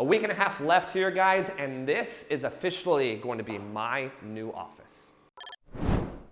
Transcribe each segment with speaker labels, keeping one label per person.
Speaker 1: A week and a half left here, guys, and this is officially going to be my new office.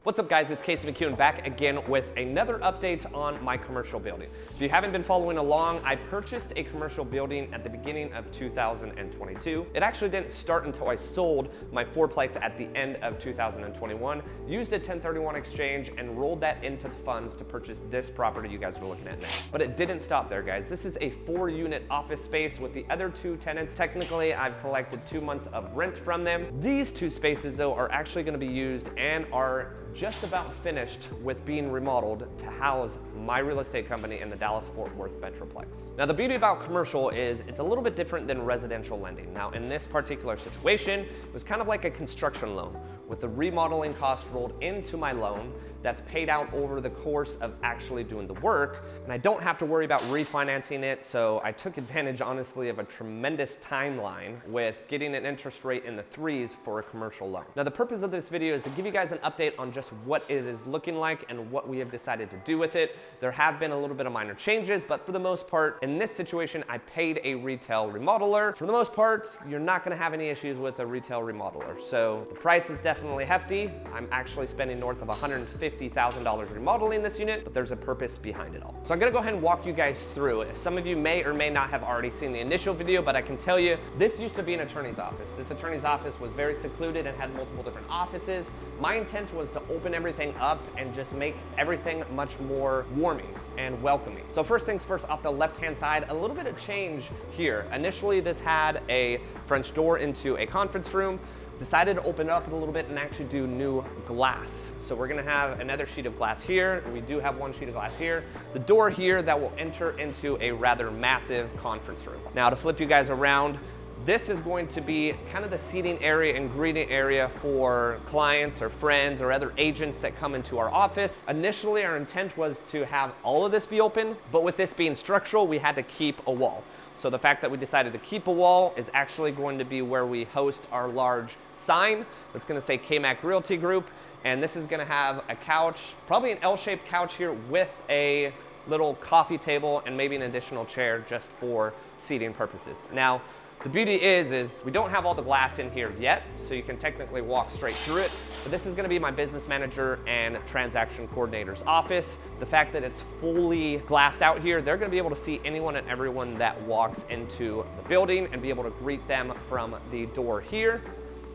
Speaker 1: What's up, guys? It's McKeown back again with another update on my commercial building. If you haven't been following along, I purchased a commercial building at the beginning of 2022. It actually didn't start until I sold my fourplex at the end of 2021, used a 1031 exchange, and rolled that into the funds to purchase this property you guys are looking at now. But it didn't stop there, guys. This is a 4-unit office space with the other 2 tenants. Technically, I've collected 2 months of rent from them. These 2 spaces, though, are actually going to be used and are just about finished with being remodeled to house my real estate company in the Dallas-Fort Worth Metroplex. Now, the beauty about commercial is it's a little bit different than residential lending. Now, in this particular situation, it was kind of like a construction loan with the remodeling cost rolled into my loan that's paid out over the course of actually doing the work, and I don't have to worry about refinancing it, so I took advantage, honestly, of a tremendous timeline with getting an interest rate in the 3s for a commercial loan. Now, the purpose of this video is to give you guys an update on just what it is looking like and what we have decided to do with it. There have been a little bit of minor changes, but for the most part, in this situation, I paid a retail remodeler. For the most part, you're not gonna have any issues with a retail remodeler. So the price is definitely hefty. I'm actually spending north of $150,000 remodeling this unit, but there's a purpose behind it all. So I'm gonna go ahead and walk you guys through it. Some of you may or may not have already seen the initial video, but I can tell you, this used to be an attorney's office. This attorney's office was very secluded and had multiple different offices. My intent was to open everything up and just make everything much more warming and welcoming. So first things first, off the left-hand side, a little bit of change here. Initially, this had a French door into a conference room. Decided to open it up a little bit and actually do new glass. So we're gonna have another sheet of glass here, and we do have 1 sheet of glass here. The door here that will enter into a rather massive conference room. Now, to flip you guys around, this is going to be kind of the seating area and greeting area for clients or friends or other agents that come into our office. Initially, our intent was to have all of this be open, but with this being structural, we had to keep a wall. So the fact that we decided to keep a wall is actually going to be where we host our large sign that's going to say KMAC Realty Group. And this is going to have a couch, probably an L-shaped couch here with a little coffee table and maybe an additional chair just for seating purposes. Now, the beauty is we don't have all the glass in here yet, so you can technically walk straight through it, but this is gonna be my business manager and transaction coordinator's office. The fact that it's fully glassed out here, they're gonna be able to see anyone and everyone that walks into the building and be able to greet them from the door here.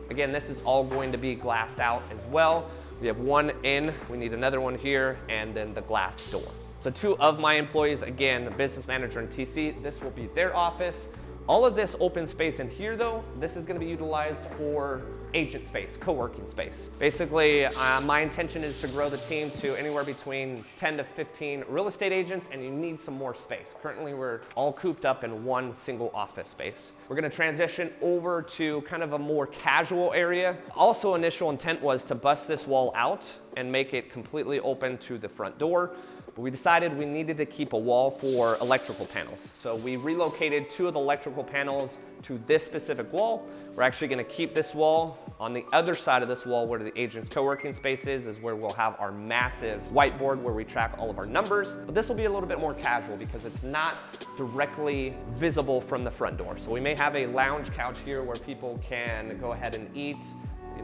Speaker 1: Again, this is all going to be glassed out as well. We have 1 in, we need another one here, and then the glass door. So 2 of my employees, again, the business manager and TC, this will be their office. All of this open space in here, though, this is going to be utilized for agent space, co-working space. Basically, my intention is to grow the team to anywhere between 10 to 15 real estate agents, and you need some more space. Currently, we're all cooped up in 1 single office space. We're going to transition over to kind of a more casual area. Also, initial intent was to bust this wall out and make it completely open to the front door. But we decided we needed to keep a wall for electrical panels. So we relocated 2 of the electrical panels to this specific wall. We're actually gonna keep this wall. On the other side of this wall where the agent's co-working space is where we'll have our massive whiteboard where we track all of our numbers. But this will be a little bit more casual because it's not directly visible from the front door. So we may have a lounge couch here where people can go ahead and eat,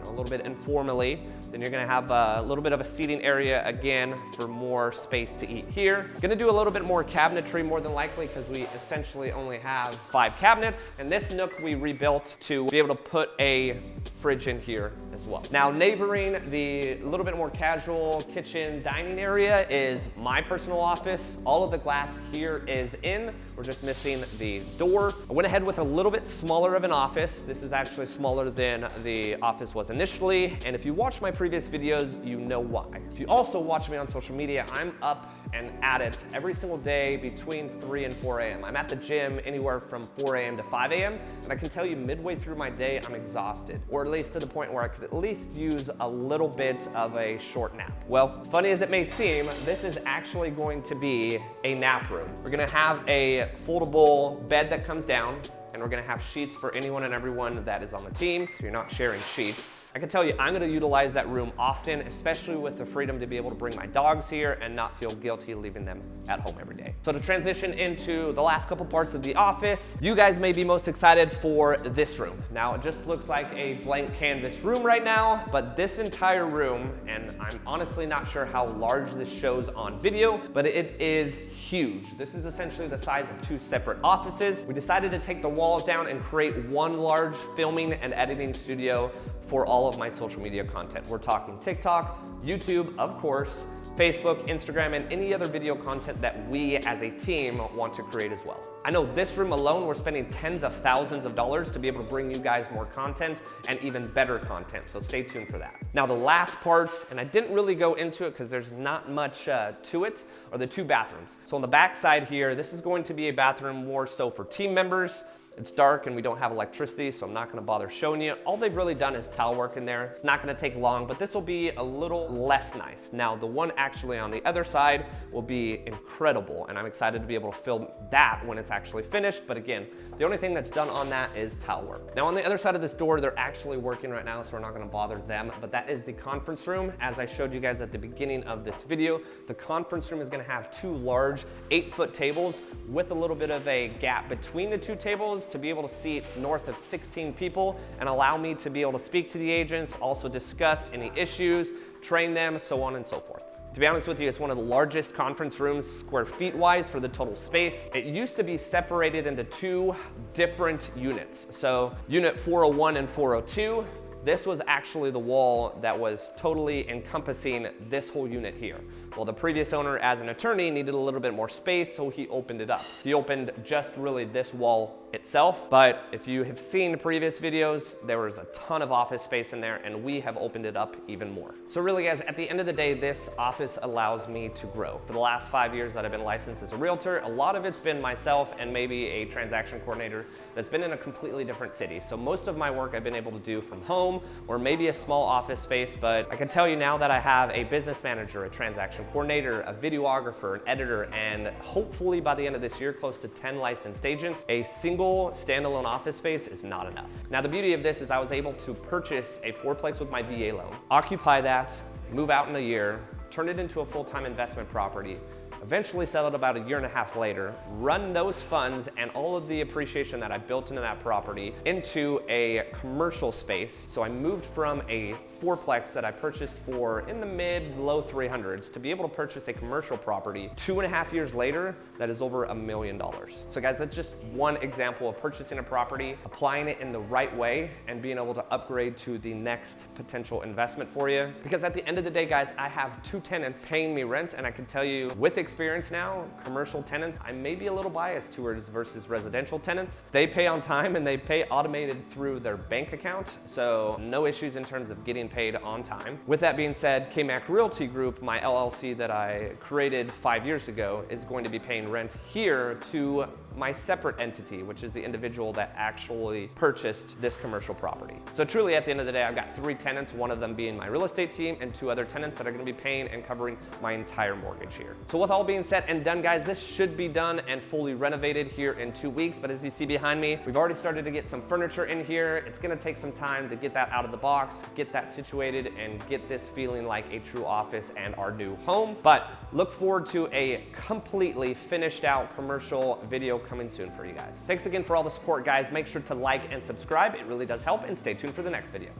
Speaker 1: a little bit informally. Then you're gonna have a little bit of a seating area again for more space to eat here. Gonna do a little bit more cabinetry more than likely because we essentially only have 5 cabinets. And this nook we rebuilt to be able to put a fridge in here as well. Now, neighboring the little bit more casual kitchen dining area is my personal office. All of the glass here is in. We're just missing the door. I went ahead with a little bit smaller of an office. This is actually smaller than the office was initially, and if you watch my previous videos, you know why. If you also watch me on social media, I'm up and at it every single day between 3 and 4 a.m. I'm at the gym anywhere from 4 a.m. to 5 a.m. and I can tell you midway through my day, I'm exhausted, or at least to the point where I could at least use a little bit of a short nap. Well, funny as it may seem, this is actually going to be a nap room. We're gonna have a foldable bed that comes down, and we're gonna have sheets for anyone and everyone that is on the team, so you're not sharing sheets. I can tell you, I'm gonna utilize that room often, especially with the freedom to be able to bring my dogs here and not feel guilty leaving them at home every day. So to transition into the last couple parts of the office, you guys may be most excited for this room. Now, it just looks like a blank canvas room right now, but this entire room, and I'm honestly not sure how large this shows on video, but it is huge. This is essentially the size of 2 separate offices. We decided to take the walls down and create one large filming and editing studio for all of my social media content. We're talking TikTok, YouTube, of course, Facebook, Instagram, and any other video content that we as a team want to create as well. I know this room alone, we're spending tens of thousands of dollars to be able to bring you guys more content and even better content, so stay tuned for that. Now the last part, and I didn't really go into it because there's not much to it, are the 2 bathrooms. So on the back side here, this is going to be a bathroom more so for team members. It's dark and we don't have electricity, so I'm not gonna bother showing you. All they've really done is tile work in there. It's not gonna take long, but this will be a little less nice. Now, the one actually on the other side will be incredible, and I'm excited to be able to film that when it's actually finished. But again, the only thing that's done on that is tile work. Now, on the other side of this door, they're actually working right now, so we're not gonna bother them, but that is the conference room. As I showed you guys at the beginning of this video, the conference room is gonna have 2 large 8-foot tables with a little bit of a gap between the 2 tables to be able to seat north of 16 people and allow me to be able to speak to the agents, also discuss any issues, train them, so on and so forth. To be honest with you, it's one of the largest conference rooms square feet wise for the total space. It used to be separated into 2 different units. So unit 401 and 402, this was actually the wall that was totally encompassing this whole unit here. Well, the previous owner, as an attorney, needed a little bit more space, so he opened it up. He opened just really this wall itself, but if you have seen previous videos, there was a ton of office space in there, and we have opened it up even more. So really, guys, at the end of the day, this office allows me to grow. For the last 5 years that I've been licensed as a realtor, a lot of it's been myself and maybe a transaction coordinator that's been in a completely different city. So most of my work I've been able to do from home or maybe a small office space, but I can tell you now that I have a business manager, a transaction coordinator, a videographer, an editor, and hopefully by the end of this year, close to 10 licensed agents. A single standalone office space is not enough. Now, the beauty of this is I was able to purchase a 4-plex with my VA loan, occupy that, move out in a year, turn it into a full-time investment property, eventually settled about a 1.5 years later, run those funds and all of the appreciation that I built into that property into a commercial space. So I moved from a 4-plex that I purchased for in the mid-low 300s to be able to purchase a commercial property 2.5 years later that is over $1 million. So guys, that's just one example of purchasing a property, applying it in the right way, and being able to upgrade to the next potential investment for you. Because at the end of the day, guys, I have 2 tenants paying me rent, and I can tell you with experience now, commercial tenants, I may be a little biased towards versus residential tenants. They pay on time and they pay automated through their bank account, so no issues in terms of getting paid on time. With that being said, KMAC Realty Group, my LLC that I created 5 years ago, is going to be paying rent here to my separate entity, which is the individual that actually purchased this commercial property. So truly, at the end of the day, I've got 3 tenants, one of them being my real estate team, and 2 other tenants that are gonna be paying and covering my entire mortgage here. So with all being said and done, guys, this should be done and fully renovated here in 2 weeks. But as you see behind me, we've already started to get some furniture in here. It's gonna take some time to get that out of the box, get that situated, and get this feeling like a true office and our new home. But look forward to a completely finished out commercial video coming soon for you guys. Thanks again for all the support, guys. Make sure to like and subscribe. It really does help, and stay tuned for the next video.